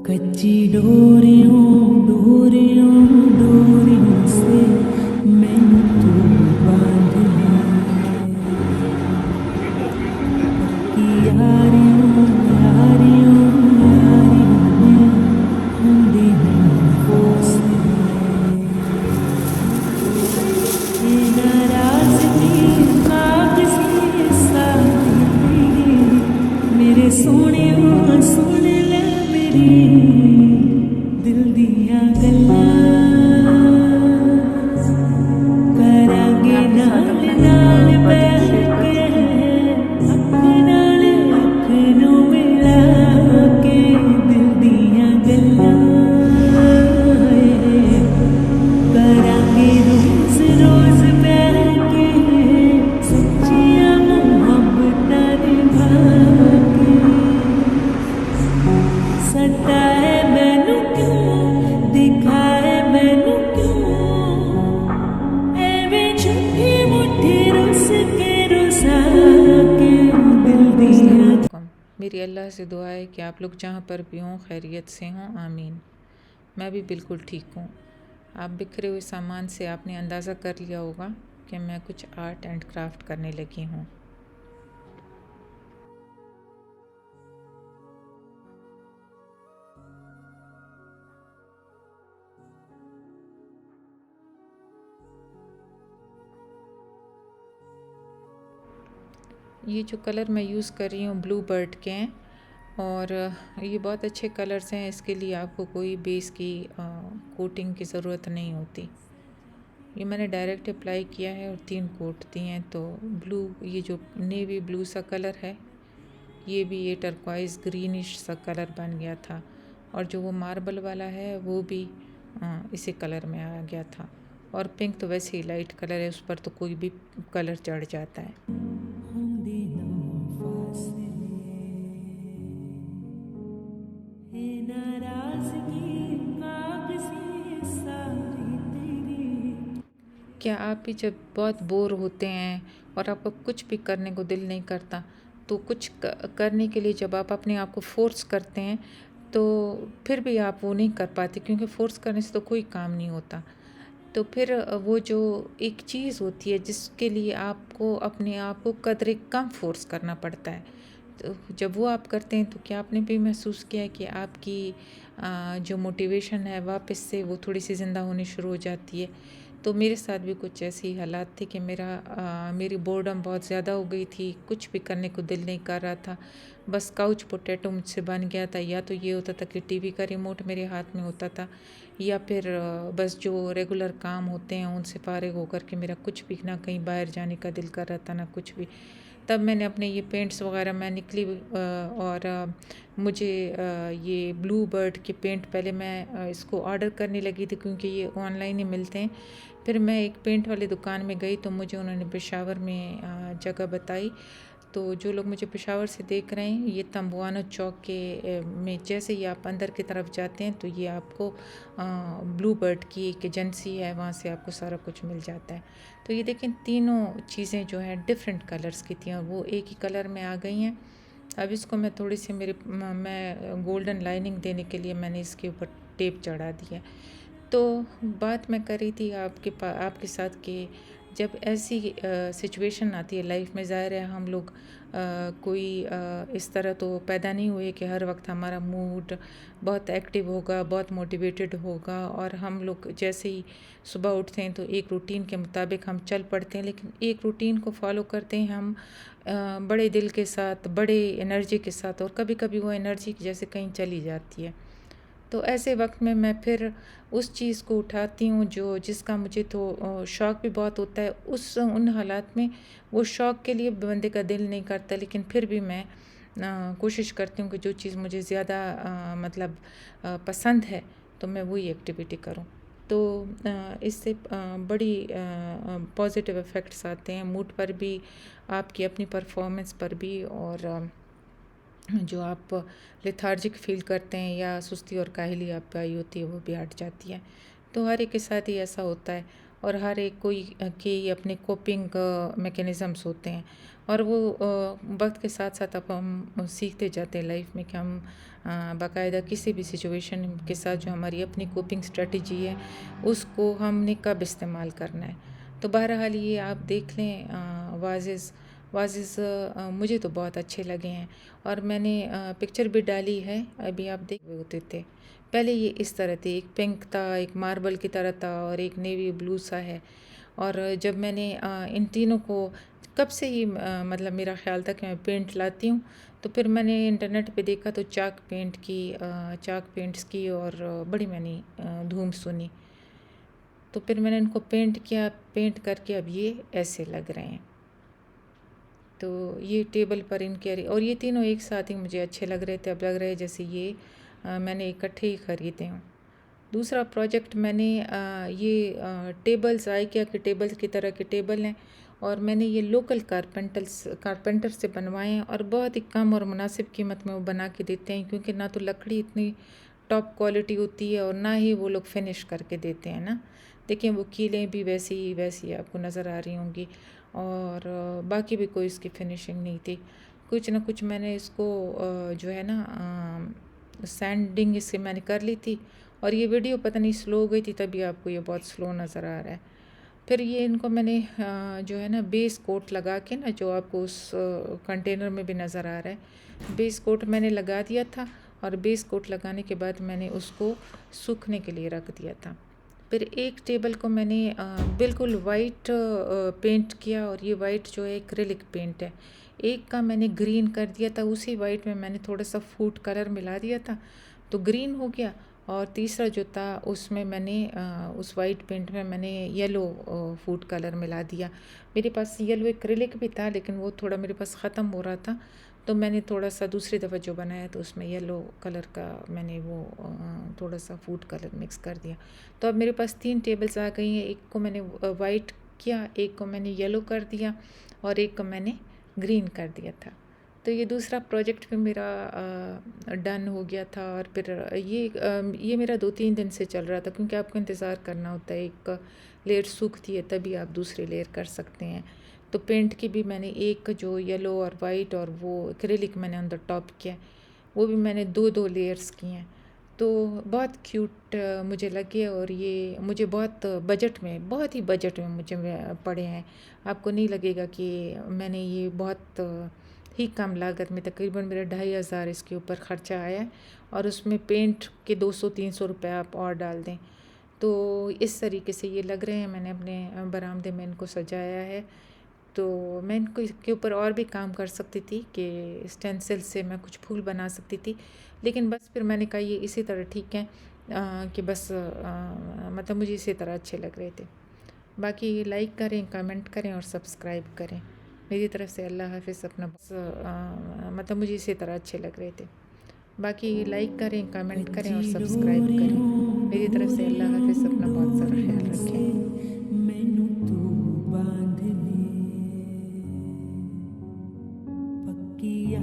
कच्ची डोरियों डोरियों डोरियों से मैनू तू बांध ले, कि यारियों यारियों यारियों में हुंदे नहीं फौसले, ये नाराज़गी कागज़ी सारी तेरी, मेरे सोहणिया सुन ले मेरी दिल दियां गल्लां, करांगे नाल नाल बैठ के अख नाल अख नूं मिला के, दिल दियां गल्लां करांगे रोज़ रोज़ बैठ के, सच्चियां मुहब्बतां निभा के, सताए मैनू क्यों दिखाए मैनू क्यों, एवें झूठी मुट्ठी रुस के रुसा के दिल दिया। मेरी अल्लाह से दुआ है कि आप लोग जहाँ पर भी हों खैरियत से हों, आमीन। मैं भी बिल्कुल ठीक हूँ। आप बिखरे हुए सामान से आपने अंदाज़ा कर लिया होगा कि मैं कुछ आर्ट एंड क्राफ्ट करने लगी हूँ। ये जो कलर मैं यूज़ कर रही हूँ ब्लू बर्ड के हैं और ये बहुत अच्छे कलर्स हैं। इसके लिए आपको कोई बेस की कोटिंग की ज़रूरत नहीं होती। ये मैंने डायरेक्ट अप्लाई किया है और 3 कोट दिए हैं। तो ब्लू, ये जो नेवी ब्लू सा कलर है, ये भी ये टर्क्वाइज़ ग्रीनिश सा कलर बन गया था, और जो वो मार्बल वाला है वो भी इसी कलर में आ गया था। और पिंक तो वैसे ही लाइट कलर है, उस पर तो कोई भी कलर चढ़ जाता है। हुंदे नहीं फासले, ये नाराज़गी कागज़ी सारी तेरी। क्या आप भी जब बहुत बोर होते हैं और आपको कुछ भी करने को दिल नहीं करता, तो कुछ करने के लिए जब आप अपने आप को फोर्स करते हैं तो फिर भी आप वो नहीं कर पाते, क्योंकि फ़ोर्स करने से तो कोई काम नहीं होता। तो फिर वो जो एक चीज़ होती है जिसके लिए आपको अपने आप को कदरे कम फ़ोर्स करना पड़ता है, तो जब वो आप करते हैं तो क्या आपने भी महसूस किया है कि आपकी जो मोटिवेशन है वापस से वो थोड़ी सी ज़िंदा होनी शुरू हो जाती है। तो मेरे साथ भी कुछ ऐसे ही हालात थे कि मेरी बोर्डम बहुत ज़्यादा हो गई थी, कुछ भी करने को दिल नहीं कर रहा था। बस काउच पोटैटो मुझसे बन गया था। या तो ये होता था कि टीवी का रिमोट मेरे हाथ में होता था, या फिर बस जो रेगुलर काम होते हैं उनसे फारिग होकर के मेरा कुछ भी, ना कहीं बाहर जाने का दिल कर रहा था ना कुछ भी। तब मैंने अपने ये पेंट्स वगैरह मैं निकली, और मुझे ये ब्लू बर्ड के पेंट, पहले मैं इसको ऑर्डर करने लगी थी क्योंकि ये ऑनलाइन ही मिलते हैं। फिर मैं एक पेंट वाली दुकान में गई तो मुझे उन्होंने पेशावर में जगह बताई। तो जो लोग मुझे पेशावर से देख रहे हैं, ये तंबुआनो चौक के में जैसे ही आप अंदर की तरफ जाते हैं तो ये आपको ब्लू बर्ड की एक एजेंसी है, वहाँ से आपको सारा कुछ मिल जाता है। तो ये देखें, तीनों चीज़ें जो हैं डिफरेंट कलर्स की थी और वो एक ही कलर में आ गई हैं। अब इसको मैं थोड़ी सी मैं गोल्डन लाइनिंग देने के लिए मैंने इसके ऊपर टेप चढ़ा दिया। तो बात मैं कर रही थी आपके साथ कि जब ऐसी सिचुएशन आती है लाइफ में, ज़ाहिर है हम लोग कोई इस तरह तो पैदा नहीं हुए कि हर वक्त हमारा मूड बहुत एक्टिव होगा, बहुत मोटिवेटेड होगा, और हम लोग जैसे ही सुबह उठते हैं तो एक रूटीन के मुताबिक हम चल पड़ते हैं। लेकिन एक रूटीन को फॉलो करते हैं हम बड़े दिल के साथ, बड़े एनर्जी के साथ, और कभी कभी वो एनर्जी जैसे कहीं चली जाती है। तो ऐसे वक्त में मैं फिर उस चीज़ को उठाती हूँ जो जिसका मुझे तो शौक़ भी बहुत होता है। उन हालात में वो शौक़ के लिए बंदे का दिल नहीं करता, लेकिन फिर भी मैं कोशिश करती हूँ कि जो चीज़ मुझे ज़्यादा पसंद है तो मैं वही एक्टिविटी करूँ। तो इससे बड़ी पॉजिटिव इफ़ेक्ट्स आते हैं मूड पर भी, आपकी अपनी परफॉर्मेंस पर भी, और जो आप लेथार्जिक फ़ील करते हैं या सुस्ती और काहली आप पे आई होती है वो भी हट जाती है। तो हर एक के साथ ही ऐसा होता है। और हर एक कोई के अपने कोपिंग मैकेनिज़म्स होते हैं, और वो वक्त के साथ साथ अब हम सीखते जाते हैं लाइफ में कि हम बाकायदा किसी भी सिचुएशन के साथ जो हमारी अपनी कोपिंग स्ट्रेटजी है उसको हमने कब इस्तेमाल करना है। तो बहरहाल ये आप देख लें वाजिज़ वाजिज़ मुझे तो बहुत अच्छे लगे हैं, और मैंने पिक्चर भी डाली है, अभी आप देख रहे होते थे। पहले ये इस तरह थे, एक पिंक था, एक मार्बल की तरह था, और एक नेवी ब्लू सा है। और जब मैंने इन तीनों को कब से ही मतलब मेरा ख़्याल था कि मैं पेंट लाती हूँ, तो फिर मैंने इंटरनेट पे देखा तो चाक पेंट्स की और बड़ी मैंने धूम सुनी। तो फिर मैंने इनको पेंट किया, पेंट करके अब ये ऐसे लग रहे हैं। तो ये टेबल पर इनके, और ये तीनों एक साथ ही मुझे अच्छे लग रहे थे। अब लग रहे हैं जैसे ये मैंने इकट्ठे ही ख़रीदे हों। दूसरा प्रोजेक्ट मैंने ये टेबल्स आइकिया के टेबल्स की तरह के टेबल हैं, और मैंने ये लोकल कारपेंटर से बनवाए हैं, और बहुत ही कम और मुनासिब कीमत में वो बना के देते हैं, क्योंकि ना तो लकड़ी इतनी टॉप क्वालिटी होती है और ना ही वो लोग फिनिश करके देते हैं ना। देखिए वो कीलें भी वैसी आपको नज़र आ रही होंगी, और बाकी भी कोई इसकी फिनिशिंग नहीं थी। कुछ ना कुछ मैंने इसको जो है ना सैंडिंग इससे मैंने कर ली थी, और ये वीडियो पता नहीं स्लो हो गई थी, तभी आपको ये बहुत स्लो नज़र आ रहा है। फिर ये इनको मैंने जो है ना बेस कोट लगा के ना, जो आपको उस कंटेनर में भी नज़र आ रहा है, बेस कोट मैंने लगा दिया था, और बेस कोट लगाने के बाद मैंने उसको सूखने के लिए रख दिया था। फिर एक टेबल को मैंने बिल्कुल वाइट पेंट किया, और ये वाइट जो है एक्रिलिक पेंट है। एक का मैंने ग्रीन कर दिया था, उसी वाइट में मैंने थोड़ा सा फूड कलर मिला दिया था, तो ग्रीन हो गया। और तीसरा जो था उसमें मैंने उस वाइट पेंट में मैंने येलो फूड कलर मिला दिया। मेरे पास येलो एक्रिलिक भी था, लेकिन वो थोड़ा मेरे पास ख़त्म हो रहा था, तो मैंने थोड़ा सा दूसरी दफ़ा जो बनाया तो उसमें येलो कलर का मैंने वो थोड़ा सा फूड कलर मिक्स कर दिया। तो अब मेरे पास 3 टेबल्स आ गई हैं। एक को मैंने वाइट किया, एक को मैंने येलो कर दिया, और एक को मैंने ग्रीन कर दिया था। तो ये दूसरा प्रोजेक्ट भी मेरा डन हो गया था। और फिर ये मेरा 2-3 दिन से चल रहा था, क्योंकि आपको इंतज़ार करना होता है, एक लेयर सूखती है तभी आप दूसरी लेयर कर सकते हैं। तो पेंट की भी मैंने एक जो येलो और वाइट और वो एक्रिलिक मैंने ऑन द टॉप किया, वो भी मैंने 2-2 लेयर्स किए हैं। तो बहुत क्यूट मुझे लगे, और ये मुझे बहुत ही बजट में मुझे पड़े हैं। आपको नहीं लगेगा कि मैंने ये बहुत ही कम लागत में, तकरीबन मेरा 2,500 इसके ऊपर ख़र्चा आया है, और उसमें पेंट के 200-300 रुपये आप और डाल दें। तो इस तरीके से ये लग रहे हैं। मैंने अपने बरामदे में इनको सजाया है। तो मैं इनको इसके ऊपर और भी काम कर सकती थी कि स्टेंसिल से मैं कुछ फूल बना सकती थी, लेकिन बस फिर मैंने कहा ये इसी तरह ठीक है, कि बस मतलब मुझे इसी तरह अच्छे लग रहे थे। बाकी लाइक करें, कमेंट करें और सब्सक्राइब करें। मेरी तरफ से अल्लाह हाफ़िज़। अपना बस मतलब मुझे इसी तरह अच्छे लग रहे थे। बाकी लाइक करें, कमेंट करें और सब्सक्राइब करें। मेरी तरफ से अल्लाह हाफ़िज़। अपना बहुत सारा ख्याल रखें। मैनू तू बांध ले पक्की